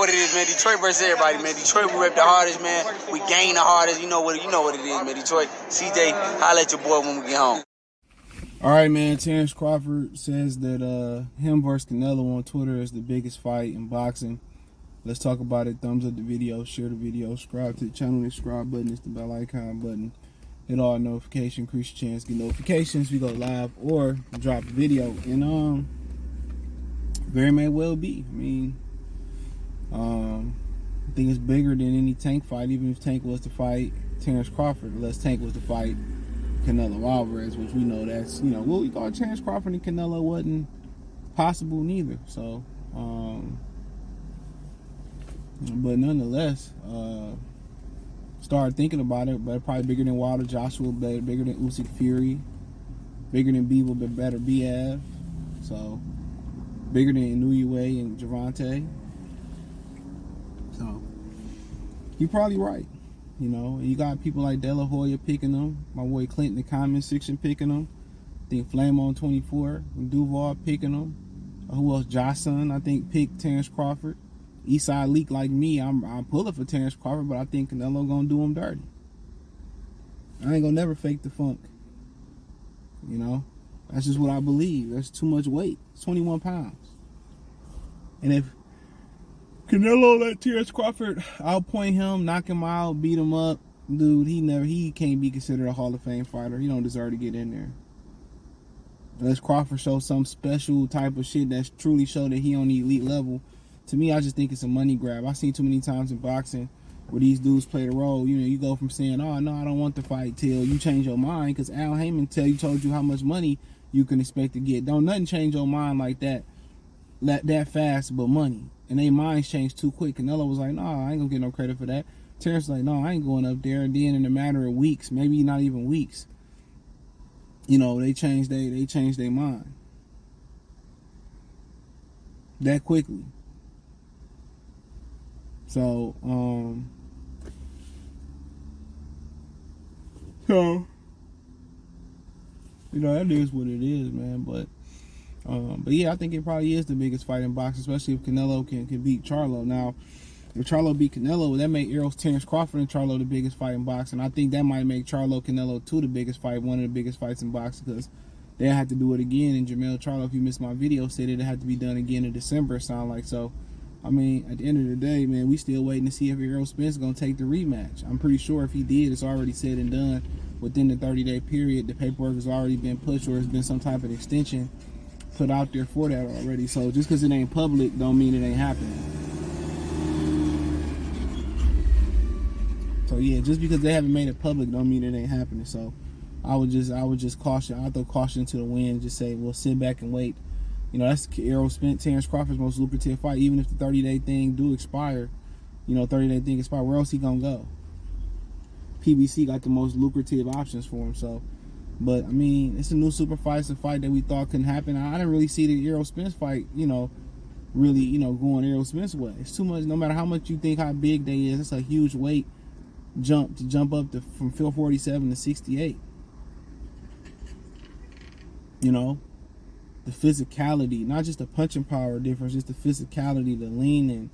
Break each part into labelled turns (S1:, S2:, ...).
S1: what it is, man. Detroit versus everybody, man. Detroit, we rep the hardest, man. We gain the hardest. You know what it is, man. Detroit, CJ, holla at your boy when we get home.
S2: All right, man. Terence Crawford says that him versus Canelo on Twitter is the biggest fight in boxing. Let's talk about it. Thumbs up the video, share the video, subscribe to the channel. The subscribe button is the bell icon button. Hit all notifications, increase your chance, get notifications. We go live or drop a video, and very may well be. I mean, I think it's bigger than any Tank fight. Even if Tank was to fight Terence Crawford, unless Tank was to fight Canelo Alvarez, which we know that's, you know, what we thought Terence Crawford and Canelo wasn't possible neither. So, but nonetheless, started thinking about it, but probably bigger than Wilder, Joshua, bigger than Usyk, Fury, bigger than Bivol, but better Biev. So, bigger than Inoue and Gervonta. So, you're probably right. You know, you got people like De La Hoya picking them. My boy Clinton in the comment section picking them. I think Flame on 24 and Duval picking them. Who else? Jocelyn, I think, picked Terence Crawford. Eastside Leak like me, I'm pulling for Terence Crawford, but I think Canelo gonna do him dirty. I ain't gonna never fake the funk. You know, that's just what I believe. That's too much weight. It's 21 pounds. And if Canelo let Terence Crawford outpoint him, knock him out, beat him up, dude, he can't be considered a Hall of Fame fighter. He don't deserve to get in there. Unless Crawford shows some special type of shit that's truly show that he on the elite level. To me, I just think it's a money grab. I've seen too many times in boxing where these dudes play the role. You know, you go from saying, oh, no, I don't want the fight, till you change your mind because Al Heyman told you how much money you can expect to get. Don't nothing change your mind like that fast but money. And their minds changed too quick. Canelo was like, no, I ain't going to get no credit for that. Terence was like, no, I ain't going up there. And then in a matter of weeks, maybe not even weeks, you know, they changed their mind that quickly. So, you know, that is what it is, man. But yeah, I think it probably is the biggest fight in boxing, especially if Canelo can beat Charlo. Now, if Charlo beat Canelo, that make Terence Crawford and Charlo the biggest fight in boxing. I think that might make Charlo Canelo 2 the biggest fight, one of the biggest fights in boxing, because they'll have to do it again. And Jermell Charlo, if you missed my video, said it had to be done again in December, it sound like. So, I mean, at the end of the day, man, we still waiting to see if Errol Spence is going to take the rematch. I'm pretty sure if he did, it's already said and done within the 30-day period. The paperwork has already been pushed, or it's been some type of extension put out there for that already. So just because it ain't public don't mean it ain't happening. So yeah, just because they haven't made it public don't mean it ain't happening. So I would just caution. I throw caution to the wind. Just say, we'll sit back and wait. You know, that's Errol Spence, Terence Crawford's most lucrative fight. Even if the 30-day thing do expire, you know, 30-day thing expire, where else he gonna go? PBC got the most lucrative options for him. So, but I mean, it's a new super fight. It's a fight that we thought couldn't happen. I didn't really see the Errol Spence fight, you know, really, you know, going Errol Spence's way. It's too much. No matter how much you think how big they is, it's a huge weight jump to jump up from 47 to 68. You know, the physicality, not just the punching power difference, just the physicality, the leaning,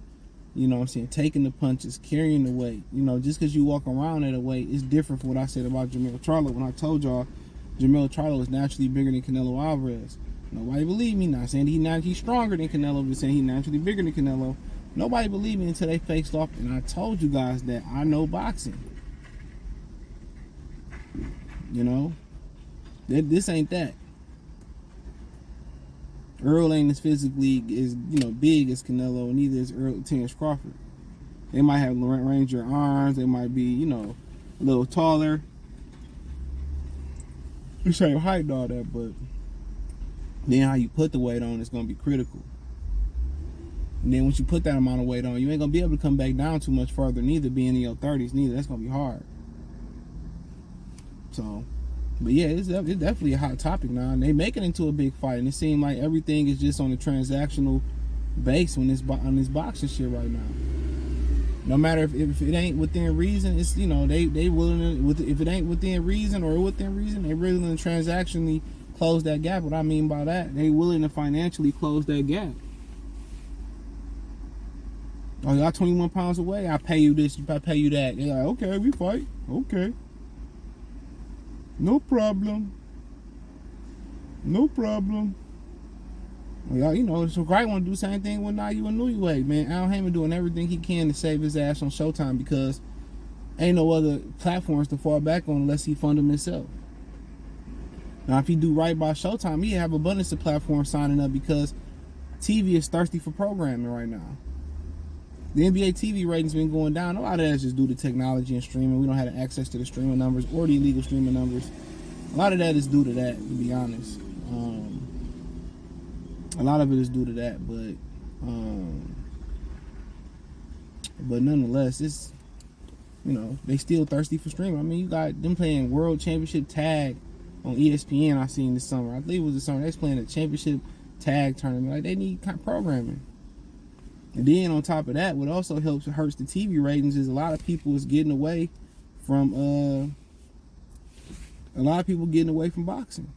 S2: you know what I'm saying, taking the punches, carrying the weight. You know, just because you walk around at a weight, it's different from what I said about Jermell Charlo. When I told y'all Jermell Charlo is naturally bigger than Canelo Alvarez. Nobody believed me. Not saying he's stronger than Canelo, but saying he's naturally bigger than Canelo. Nobody believed me until they faced off, and I told you guys that I know boxing. You know, this ain't that. Earl ain't as physically as, you know, big as Canelo, and neither is Terence Crawford. They might have ranger arms. They might be, you know, a little taller. The same height and all that, but then how you put the weight on is going to be critical. And then once you put that amount of weight on, you ain't going to be able to come back down too much further, neither being in your 30s, neither. That's going to be hard. So, but yeah, it's definitely a hot topic now, and they make it into a big fight, and it seems like everything is just on a transactional base on this boxing shit right now. No matter if it ain't within reason, it's, you know, they willing to, if it ain't within reason or within reason, they willing to transactionally close that gap. What I mean by that, they willing to financially close that gap. Oh, y'all 21 pounds away. I pay you this. I pay you that. They're like, okay, we fight. Okay, no problem. No problem. Well, you know, so Wright want to do the same thing with Nayu and Newey, man. Al Heyman doing everything he can to save his ass on Showtime because ain't no other platforms to fall back on unless he fund them himself. Now, if he do right by Showtime, he have abundance of platforms signing up because TV is thirsty for programming right now. The NBA TV ratings been going down. A lot of that is just due to technology and streaming. We don't have access to the streaming numbers or the illegal streaming numbers. A lot of that is due to that, to be honest. A lot of it is due to that, but nonetheless, it's, you know, they still thirsty for streaming. I mean, you got them playing World Championship Tag on ESPN. I seen this summer. I believe it was the summer. They was playing a championship tag tournament. Like, they need programming. And then on top of that, what also hurts the TV ratings is a lot of people is getting away from boxing.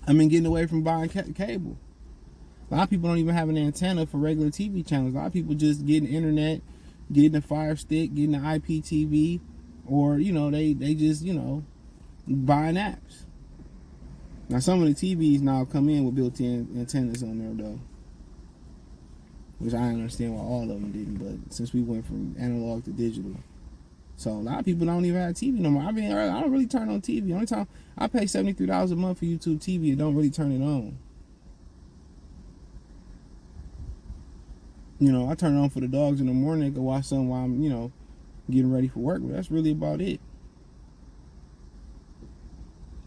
S2: I mean, getting away from buying cable. A lot of people don't even have an antenna for regular TV channels. A lot of people just getting internet, getting a Fire Stick, getting the IPTV, or, you know, they just, you know, buying apps. Now, some of the TVs now come in with built-in antennas on there, though, which I don't understand why all of them didn't, but since we went from analog to digital. So a lot of people don't even have TV no more. I mean, I don't really turn on TV. The only time I pay $73 a month for YouTube TV and don't really turn it on. You know, I turn it on for the dogs in the morning and go watch something while I'm, you know, getting ready for work, but that's really about it.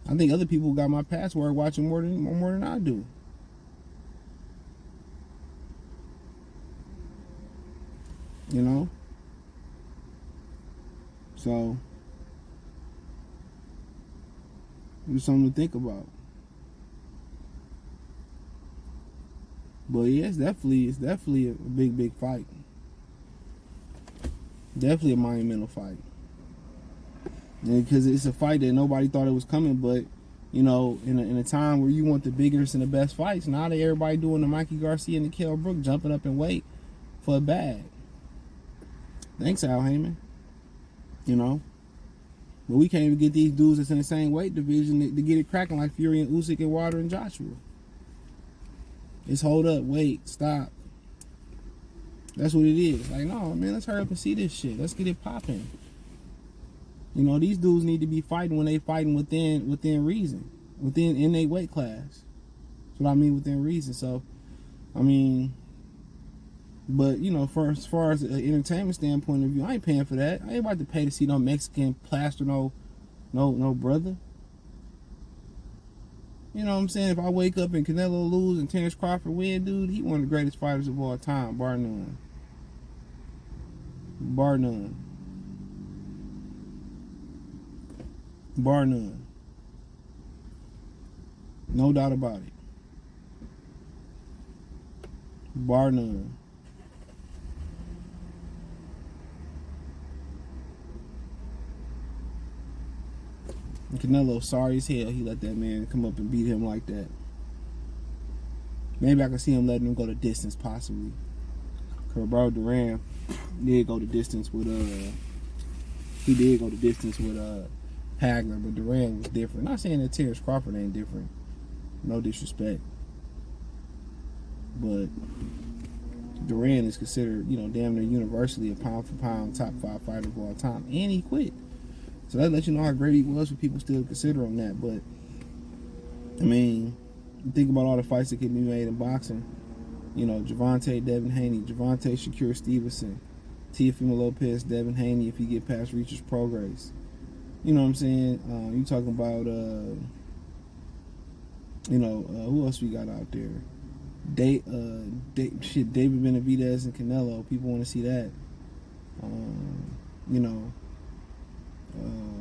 S2: I think other people got my password watching more than I do. You know? So, it's something to think about. But yeah, it's definitely a big fight. Definitely a monumental fight. Because it's a fight that nobody thought it was coming, but, you know, in a time where you want the biggest and the best fights, now that everybody doing the Mikey Garcia and the Kell Brook jumping up in weight for a bag. Thanks, Al Heyman. You know? But we can't even get these dudes that's in the same weight division to get it cracking like Fury and Usyk and Wilder and Joshua. It's hold up, wait, stop. That's what it is. Like, no, man, let's hurry up and see this shit. Let's get it popping. You know, these dudes need to be fighting when they fighting within reason. In their weight class. That's what I mean, within reason. So, I mean, but, you know, as far as an entertainment standpoint of view, I ain't paying for that. I ain't about to pay to see no Mexican plaster no brother. You know what I'm saying? If I wake up and Canelo lose and Terence Crawford win, dude, he one of the greatest fighters of all time, bar none. Bar none. Bar none. No doubt about it. Bar none. And Canelo sorry as hell he let that man come up and beat him like that. Maybe I can see him letting him go the distance, possibly. Cause bro, Duran did go the distance with Hagler, but Duran was different. Not saying that Terence Crawford ain't different. No disrespect. But Duran is considered, you know, damn near universally a pound for pound top 5 fighter of all time. And he quit. So that lets you know how great he was for people still to consider him that. But, I mean, you think about all the fights that can be made in boxing. You know, Gervonta, Devin Haney, Gervonta, Shakur Stevenson, Teofimo Lopez, Devin Haney, if you get past Reacher's Progress. You know what I'm saying? You talking about, who else we got out there? David Benavidez and Canelo. People want to see that.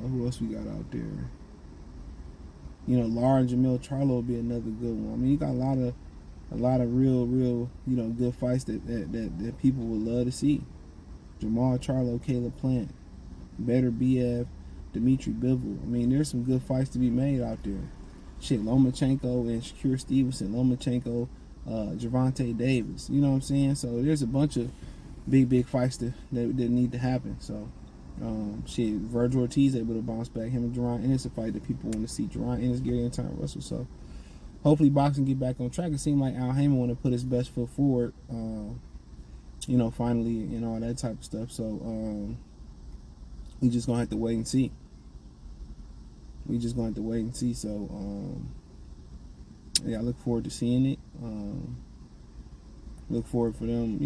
S2: Who else we got out there? You know, Lara and Jamil Charlo will be another good one. I mean, you got a lot of real, you know, good fights that people would love to see. Jamal Charlo, Caleb Plant, Better BF, Dimitri Bivol. I mean, there's some good fights to be made out there. Shit, Lomachenko and Shakur Stevenson, Lomachenko, Gervonta Davis. You know what I'm saying? So there's a bunch of big fights that need to happen. So, Virgil Ortiz able to bounce back. Him and Jerron Ennis, a fight that people want to see. Jerron Ennis, Gary Anton Russell. So, hopefully boxing get back on track. It seemed like Al Heyman want to put his best foot forward, finally, and all that type of stuff. So, we just gonna have to wait and see. So, yeah, I look forward to seeing it. Look forward for them,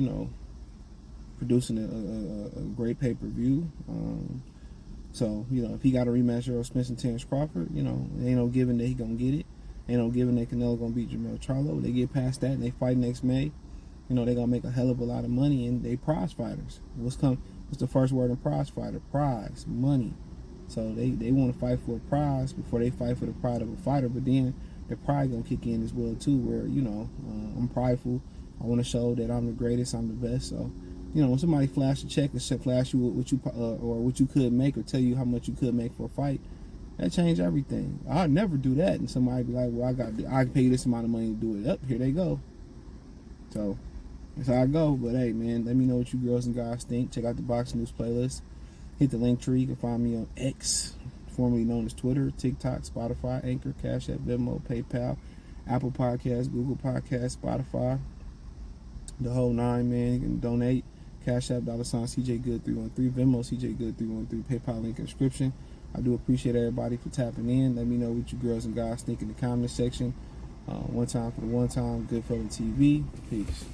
S2: producing a great pay-per-view. So, if he got a rematch Errol Spence and Terence Crawford, ain't no giving that he gonna get it. Ain't no giving that Canelo gonna beat Jermell Charlo. They get past that and they fight next May. They gonna make a hell of a lot of money, and they prize fighters. What's the first word in prize fighter? Prize, money. So they want to fight for a prize before they fight for the pride of a fighter. But then their pride gonna kick in as well too, where I'm prideful. I want to show that I'm the greatest, I'm the best. So when somebody flash a check and flash you what you could make, or tell you how much you could make for a fight, that changed everything. I'd never do that, and somebody be like, "Well, I pay you this amount of money to do it." Up here they go. So that's how I go. But hey, man, let me know what you girls and guys think. Check out the Boxing News playlist. Hit the link tree. You can find me on X, formerly known as Twitter, TikTok, Spotify, Anchor, Cash App, Venmo, PayPal, Apple Podcasts, Google Podcasts, Spotify, the whole 9, man. You can donate. Cash App, $ CJ Good 313, Venmo CJ Good 313, PayPal link in the description. I do appreciate everybody for tapping in. Let me know what you girls and guys think in the comment section. One time for the one time, Goodfella TV. Peace.